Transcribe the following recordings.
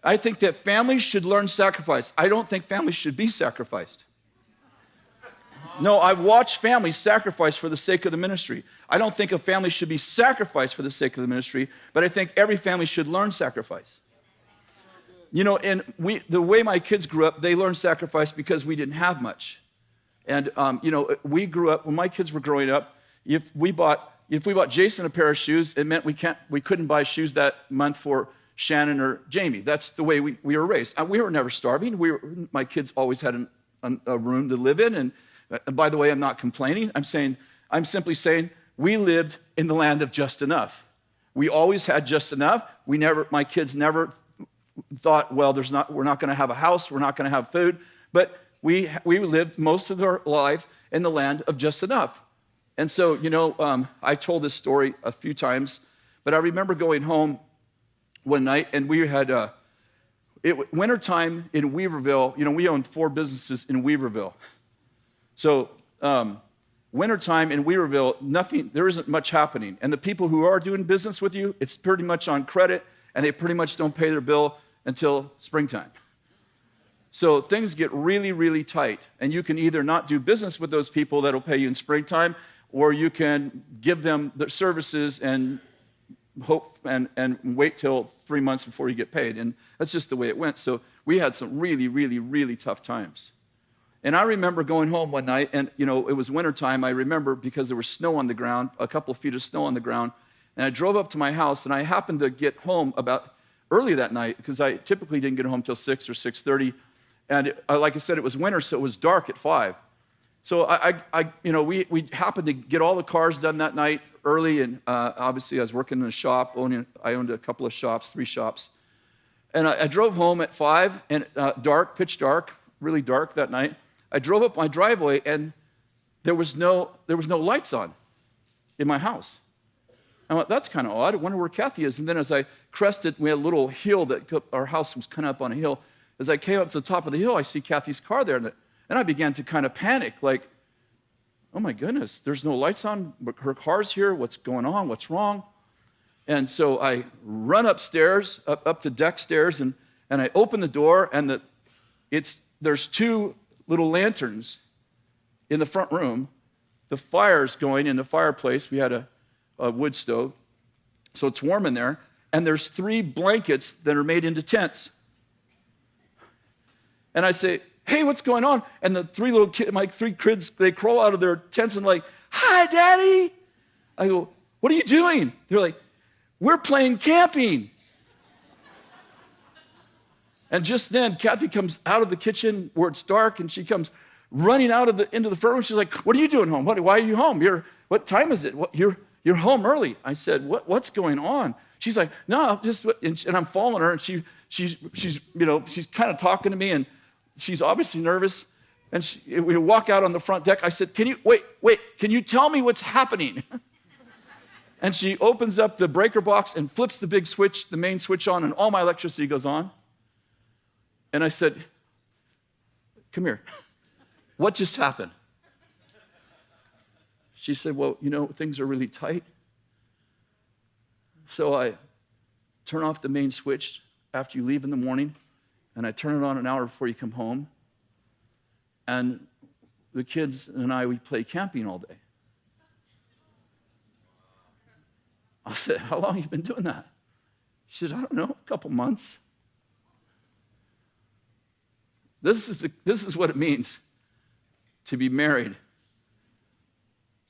I think that families should learn sacrifice. I don't think families should be sacrificed. No, I've watched families sacrifice for the sake of the ministry. I don't think a family should be sacrificed for the sake of the ministry, but I think every family should learn sacrifice. You know, and the way my kids grew up, they learned sacrifice because we didn't have much. And, you know, we grew up, when my kids were growing up, if we bought Jason a pair of shoes, it meant we couldn't buy shoes that month for Shannon or Jamie. That's the way we were raised. And we were never starving. My kids always had a room to live in. And by the way, I'm not complaining. I'm simply saying we lived in the land of just enough. We always had just enough. My kids never thought, well, we're not going to have a house, we're not going to have food. But we lived most of our life in the land of just enough. And so, you know, I told this story a few times, but I remember going home one night, and we had wintertime in Weaverville. You know, we owned 4 businesses in Weaverville. So wintertime in Weaverville, there isn't much happening. And the people who are doing business with you, it's pretty much on credit, and they pretty much don't pay their bill until springtime. So things get really, really tight, and you can either not do business with those people that'll pay you in springtime, or you can give them the services and hope and wait till 3 months before you get paid. And that's just the way it went. So we had some really, really, really tough times. And I remember going home one night, and you know, it was wintertime. I remember because there was snow on the ground, a couple of feet of snow on the ground. And I drove up to my house, and I happened to get home about early that night because I typically didn't get home till 6 or 6:30. And like I said, it was winter, so it was dark at 5. So we happened to get all the cars done that night early, and obviously I was working in a shop. I owned a couple of shops, 3 shops. And I drove home at 5, and dark, pitch dark, really dark that night. I drove up my driveway, and there was no lights on in my house. I went, that's kind of odd. I wonder where Kathy is. And then as I crested, we had a little hill our house was kind of up on a hill. As I came up to the top of the hill, I see Kathy's car there, and I began to kind of panic, like, oh my goodness, there's no lights on, but her car's here, what's going on, what's wrong? And so I run upstairs, up the deck stairs, and I open the door, and there's 2 little lanterns in the front room. The fire's going in the fireplace. We had a wood stove, so it's warm in there, and there's 3 blankets that are made into tents. And I say, hey, what's going on? And the 3 little kids, my 3 kids, they crawl out of their tents and like, hi, Daddy. I go, what are you doing? They're like, we're playing camping. And just then, Kathy comes out of the kitchen where it's dark, and she comes running out into the front room. She's like, what are you doing home? Why are you home? What time is it? You're home early. I said, what's going on? She's like, no, and I'm following her, and she's kind of talking to me, and she's obviously nervous. And we walk out on the front deck. I said, can you tell me what's happening? And she opens up the breaker box and flips the main switch on, and all my electricity goes on. And I said, come here. What just happened? She said, well, you know, things are really tight. So I turn off the main switch after you leave in the morning, and I turn it on an hour before you come home. And the kids and we play camping all day. I said, how long have you been doing that? She said, I don't know, a couple months. This is what it means to be married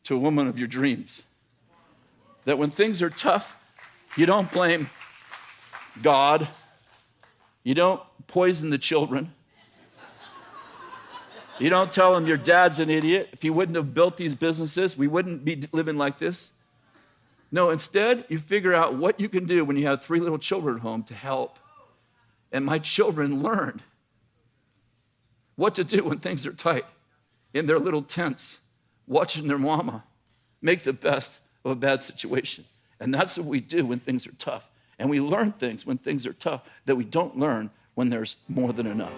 to a woman of your dreams. That when things are tough, you don't blame God. You don't poison the children. You don't tell them your dad's an idiot. If he wouldn't have built these businesses, we wouldn't be living like this. No, instead, you figure out what you can do when you have 3 little children at home to help. And my children learned what to do when things are tight in their little tents, watching their mama make the best of a bad situation. And that's what we do when things are tough. And we learn things when things are tough that we don't learn when there's more than enough.